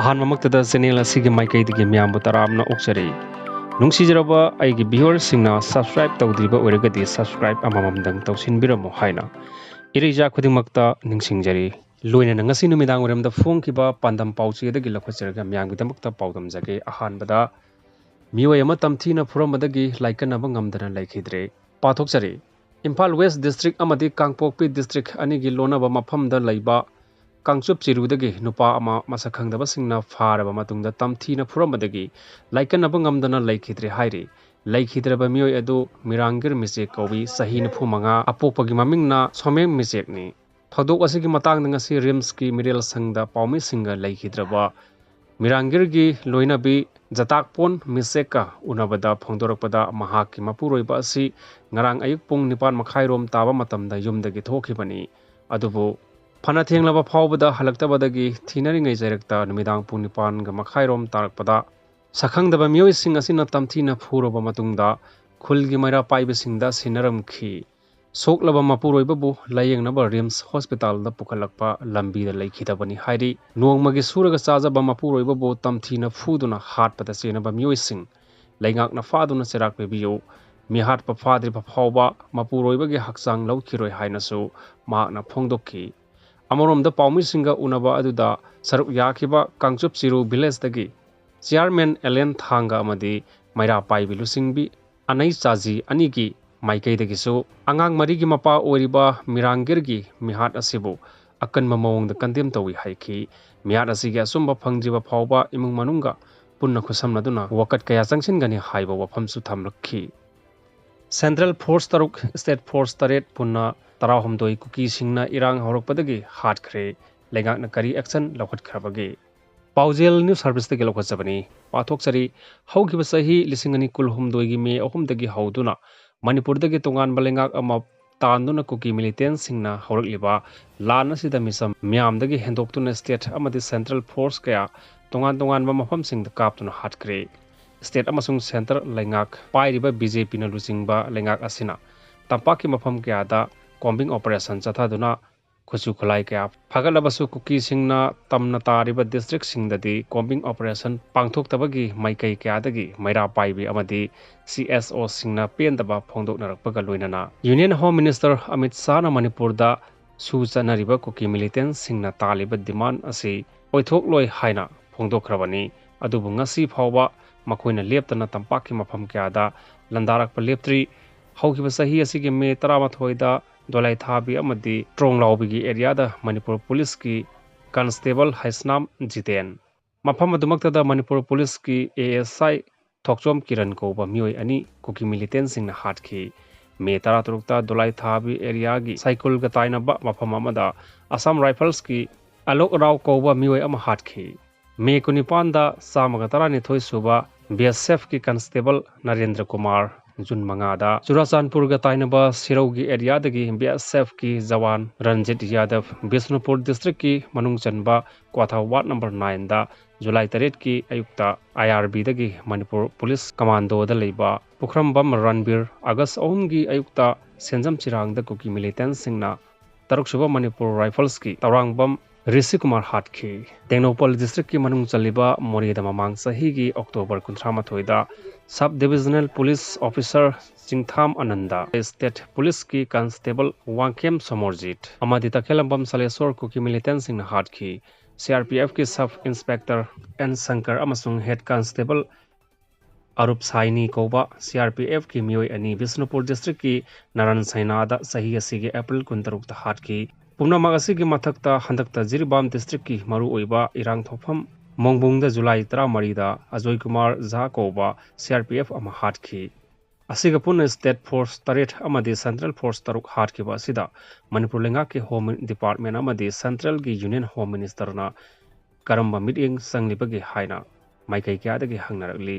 ꯑꯍꯥꯟꯕꯃꯛꯇꯗ channel ꯑꯁꯤꯒꯤ ꯃꯥꯏꯀꯩꯗꯒꯤ ꯃꯤꯌꯥꯝꯕꯨ ꯇꯔꯥꯝꯅ ꯑꯣꯛꯆꯔꯤ ꯅꯨꯡꯁꯤꯖꯔꯕ ꯑꯩꯒꯤ ꯚꯤꯌꯨꯋꯔꯁꯤꯡꯅ ꯁꯕꯁꯀ꯭ꯔꯥꯏꯕ ꯇꯧꯗ꯭ꯔꯤꯕ ꯑꯣꯏꯔꯒꯗꯤ ꯁꯕꯁꯀ꯭ꯔꯥꯏꯕ ꯑꯃꯃꯝꯗꯪ ꯇꯧꯁꯤꯟꯕꯤꯔꯝꯃꯨ ꯍꯥꯏꯅ ꯏꯔꯩꯖꯥ ꯈꯨꯗꯤꯡꯃꯛꯇ ꯅꯤꯡꯁꯤꯡꯖꯔꯤ ꯂꯣꯏꯅꯅ ꯉꯁꯤ ꯅꯨꯃꯤꯗꯥꯡꯋꯥꯏꯔꯝꯗ ꯐꯣꯡꯈꯤꯕ ꯄꯥꯟꯗꯝ ꯄꯥꯎꯆꯦꯗꯒꯤ ꯂꯧꯈꯠꯆꯔꯒ ꯃꯤꯌꯥꯝꯒꯤꯗꯃꯛꯇ ꯄꯥꯎꯗꯝꯖꯒꯦ ꯑꯍꯥꯟꯕꯗ ꯃꯤꯑꯣꯏ ꯑꯃ ꯇꯝꯊꯤꯅ ꯐꯨꯔꯝꯕꯗꯒꯤ ꯂꯥꯏꯀꯠꯅꯕ ꯉꯝꯗꯅ ꯂꯩꯈꯤꯗ꯭ꯔꯦ ꯄꯥꯊꯣꯛꯆꯔꯤ ꯏꯝꯐꯥꯜ ꯋꯦꯁ ꯗꯤꯁꯇ꯭ꯔꯤꯛ ꯑꯃꯗꯤ ꯀꯥꯡꯄꯣꯛꯄꯤ ꯗꯤꯁꯇ꯭ꯔꯤꯛ ꯑꯅꯤꯒꯤ ꯂꯣꯟꯅꯕ ꯃꯐꯝꯗ ꯂꯩꯕ ꯀꯥꯡꯆꯨꯞ ꯆꯤꯔꯨꯗꯒꯤ ꯅꯨꯄꯥ ꯑꯃ ꯃꯁꯛ ꯈꯪꯗꯕꯁꯤꯡꯅ ꯐꯥꯔꯕ ꯃꯇꯨꯡꯗ ꯇꯝꯊꯤꯅ ꯐꯨꯔꯝꯕꯗꯒꯤ ꯂꯥꯏꯀꯠꯅꯕ ꯉꯝꯗꯅ ꯂꯩꯈꯤꯗ꯭ꯔꯦ ꯍꯥꯏꯔꯤ ꯂꯩꯈꯤꯗ꯭ꯔꯕ ꯃꯤꯑꯣꯏ ꯑꯗꯨ ꯃꯤꯔꯥꯡꯒꯤꯔ ꯃꯤꯆꯦꯛ ꯀꯧꯏ ꯆꯍꯤ 95 ꯑꯄꯣꯛꯄꯒꯤ ꯃꯃꯤꯡꯅ ꯁꯣꯃꯦꯝ ꯃꯤꯆꯦꯛꯅꯤ ꯊꯧꯗꯣꯛ ꯑꯁꯤꯒꯤ ꯃꯇꯥꯡꯗ ꯉꯁꯤ ꯔꯤꯝꯁꯀꯤ ꯃꯤꯔꯦꯜ ꯁꯪꯗ ꯄꯥꯎꯃꯤꯁꯤꯡꯒ ꯂꯩꯈꯤꯗ꯭ꯔꯕ ꯃꯤꯔꯥꯡꯒꯤꯔꯒꯤ ꯂꯣꯏꯅꯕꯤ ꯖꯇꯥꯛꯄꯣꯟ ꯃꯤꯆꯦꯛꯀ ꯎꯅꯕꯗ ꯐꯣꯡꯗꯣꯔꯛꯄꯗ ꯃꯍꯥꯛꯀꯤ ꯃꯄꯨꯔꯣꯏꯕ ꯑꯁꯤ ꯉꯔꯥꯡ ꯑꯌꯨꯛ ꯄꯨꯡ 9:30 ꯇꯥꯕ ꯃꯇꯝꯗ ꯌꯨꯝꯗꯒꯤ ꯊꯣꯛꯈꯤꯕꯅꯤ ꯑꯗꯨꯕꯨ ꯐꯅ ꯊꯦꯡꯂꯕ ꯐꯥꯎꯕꯗ ꯍꯜꯂꯛꯇꯕꯗꯒꯤ ꯊꯤꯅꯔꯤꯉꯩ ꯖꯩꯔꯛꯇ ꯅꯨꯃꯤꯗꯥꯡ ꯄꯨꯡ 9:30 ꯇꯥꯔꯛꯄꯗ ꯁꯛꯈꯪꯗꯕ ꯃꯤꯑꯣꯏꯁꯤꯡ ꯑꯁꯤꯅ ꯇꯝꯊꯤꯅ ꯐꯨꯔꯕ ꯃꯇꯨꯡꯗ ꯈꯨꯜꯒꯤ ꯃꯩꯔꯥ ꯄꯥꯏꯕꯁꯤꯡꯗ ꯁꯤꯟꯅꯔꯝꯈꯤ ꯁꯣꯛꯂꯕ ꯃꯄꯨꯔꯣꯏꯕꯕꯨ ꯂꯥꯌꯦꯡꯅꯕ ꯔꯤꯝꯁ ꯍꯣꯁꯄꯤꯇꯥꯜꯗ ꯄꯨꯈꯠꯂꯛꯄ ꯂꯝꯕꯤꯗ ꯂꯩꯈꯤꯗꯕꯅꯤ ꯍꯥꯏꯔꯤ ꯅꯣꯡꯃꯒꯤ ꯁꯨꯔꯒ ꯆꯥꯖꯕ ꯃꯄꯨꯔꯣꯏꯕꯕꯨ ꯇꯝꯊꯤꯅ ꯐꯨꯗꯨꯅ ꯍꯥꯠꯄꯗ ꯆꯦꯟꯅꯕ ꯃꯤꯑꯣꯏꯁꯤꯡ ꯂꯩꯉꯥꯛꯅ ꯐꯥꯗꯨꯅ ꯆꯩꯔꯥꯛ ꯄꯤꯕꯤꯌꯨ ꯃꯤꯍꯥꯠꯄ ꯐꯥꯗ꯭ꯔꯤꯕ ꯐꯥꯎꯕ ꯃꯄꯨꯔꯣꯏꯕꯒꯤ ꯍꯛꯆꯥꯡ ꯂꯧꯈꯤꯔꯣꯏ ꯍꯥꯏꯅꯁꯨ ꯃꯍꯥꯛꯅ ꯐꯣꯡꯗꯣꯛꯈꯤ ꯑꯃꯔꯣꯝꯗ ꯄꯥꯎꯃꯤꯁꯤꯡꯒ ꯎꯅꯕ ꯑꯗꯨꯗ ꯁꯔꯨꯛ ꯌꯥꯈꯤꯕ ꯀꯥꯡꯆꯨꯞ ꯆꯤꯔꯨ ꯚꯤꯂꯦꯖꯗꯒꯤ ꯆꯤꯌꯥꯔꯃꯦꯟ ꯑꯦꯂꯦꯟ ꯊꯥꯡꯒ ꯑꯃꯗꯤ ꯃꯩꯔꯥ ꯄꯥꯏꯕꯤ ꯂꯨꯆꯤꯡꯕꯤ ꯑꯅꯩ ꯆꯥꯖꯤ ꯑꯅꯤꯒꯤ ꯃꯥꯏꯀꯩꯗꯒꯤꯁꯨ ꯑꯉꯥꯡ 4ꯒꯤ ꯃꯄꯥ ꯑꯣꯏꯔꯤꯕ ꯃꯤꯔꯥꯡꯒꯤꯔꯒꯤ ꯃꯤꯍꯥꯠ ꯑꯁꯤꯕꯨ ꯑꯀꯟꯕ ꯃꯑꯣꯡꯗ ꯀꯟꯗꯦꯝ ꯇꯧꯏ ꯍꯥꯏꯈꯤ ꯃꯤꯍꯥꯠ ꯑꯁꯤꯒꯤ ꯑꯆꯨꯝꯕ ꯐꯪꯗ꯭ꯔꯤꯕ ꯐꯥꯎꯕ ꯏꯃꯨꯡ ꯃꯅꯨꯡꯒ ꯄꯨꯟꯅ ꯈꯨꯠꯁꯝꯅꯗꯨꯅ ꯋꯥꯀꯠ ꯀꯌꯥ ꯆꯪꯁꯤꯟꯒꯅꯤ ꯍꯥꯏꯕ ꯋꯥꯐꯝꯁꯨ ꯊꯝꯂꯛꯈꯤ ꯁꯦꯟꯇ꯭ꯔꯦꯜ ꯐꯣꯔꯁ 6 ꯁ꯭ꯇꯦꯠ ꯐꯣꯔꯁ 8 ꯄꯨꯟꯅ 16 ꯀꯨꯀꯤꯁꯤꯡꯅ ꯏꯔꯥꯡ ꯍꯧꯔꯛꯄꯗꯒꯤ ꯍꯥꯠꯈ꯭ꯔꯦ ꯂꯩꯉꯥꯛꯅ ꯀꯔꯤ ꯑꯦꯛꯁꯟ ꯂꯧꯈꯠꯈ꯭ꯔꯕꯒꯦ ꯄꯥꯎꯖꯦꯜ ꯅ꯭ꯌꯨꯁ ꯁꯔꯚꯤꯁꯇꯒꯤ ꯂꯧꯈꯠꯆꯕꯅꯤ ꯄꯥꯊꯣꯛꯆꯔꯤ ꯍꯧꯈꯤꯕ ꯆꯍꯤ 2019ꯒꯤ ꯃꯦ 3 ꯍꯧꯗꯨꯅ ꯃꯅꯤꯄꯨꯔꯗꯒꯤ ꯇꯣꯉꯥꯟꯕ ꯂꯩꯉꯥꯛ ꯑꯃ तांदुना कुकी मिलिटेंट्ससिंगना हौरक्लिबा लान असिदा मिसम म्यामदगी हेंदोक्तुना स्टेट अमदि सेंट्रल फोर्स कया तोंगान तोंगानबा मफमसिंगदा कापतुना हाटख्रे स्टेट अमसुंग सेंटर लैंगाक पाइरिबा बीजेपी ना लुचिंगबा लैंगाक असिना तंपाकी मफम कयादा कॉम्बिंग ऑपरेशन चथादुना खुचु खुलाई कया फगलबसु कुकी सिंगना तमना तारिबा डिस्ट्रिक्ट सिंगददी कॉम्बिंग ऑपरेशन पांगथोक्तबगी माइकई कयादगी मैरा पाइबी अमदि CSO सिंगना पेंदबा फोंदोकनरकपगा लोइनना union home minister Amit Shah ना मणिपुरदा सुचनरिबा कुकी मिलिटेंट सिंगना तालिबा डिमांड असी ओइथोकलोय हाइना फोंदोखरबनी अदुबु ngasi फावबा मखोइना लेप्तना तंपाकी मफम कयादा लंदारकपा लेप्त्री हौखिबा सही असिगे मे 13 दा दोलाई थाबी अमदी ट्रोंगलाउबीगी एरियादा मणिपुर पुलिस की कांस्टेबल हैसनाम जितेन मफम अदुमक्तदा मणिपुर पुलिस की ASI थोकचोम किरण कोबा मियोय अनि कुकी मिलिटेंट सिंगना हाटखी मे 13 दोलाई थाबी एरिया की साइकिल का ताइनबा मफम अमदा असम राइफल्स की अलोक राव कोबा मियोय अमा हाटखी मे 19 दा सामगा 12 सुबा BSF की कांस्टेबल नरेंद्र कुमार जून 5 दा चुराचांदपुर का ताइनबा सिरौगी एरिया दगी BSF की जवान रंजित यादव बिष्णुपुर डिस्ट्रिक्ट की मनुंग चनबा क्वाथा वार्ड नंबर 9 दा जुलाई 8 की अयुक्ता IRB दगी मणिपुर पुलिस कमांडो दा लेबा पुखरमबम रणबीर अगस्त 3 की अयुक्ता सेंजम चिरांग दा कुकी मिलिटेंट सिंगना 6 सुबा मणिपुर राइफल्स की तौरांगबम ऋषि कुमार हाटखी तेंगनोपल डिस्ट्रिक्ट की मनुंग चलिबा मोरेदा ममांग सही की अक्टोबर 19 दा sub divisional police officer Chingtham Ananda state police की कांस्टेबल वांगखेम समोरजीत अमादि तखेलंबम सलेश्वर कुकी मिलिटेंट सिंगना हाटखी CRPF की सब इंस्पेक्टर N शंकर अमसुंग हेड कांस्टेबल अरूप साइनी कोबा CRPF की मियोय अनि बिष्णुपुर डिस्ट्रिक्ट की नारायण सैनादा सही असिगे अप्रैल 23 दा हाटखी पुनमक असिगे मथक्ता हंदक्ता जिरिबाम डिस्ट्रिक्ट की मरु ओइबा इरांग थोफम मोंगबुंगदा जुलाई 13 दा अजय कुमार झा कोबा CRPF अमा हाटखी असिगा पुन स्टेट फोर्स 8 अमदि सेंट्रल फोर्स 3 हाटखिबा असिदा मणिपुर लेंगा के होम डिपार्टमेंट अमदि सेंट्रल की यूनियन होम मिनिस्टर ना करम्बा मिटिंग संगलिबगे हाइना माइकई क्यादगे हंगनरगली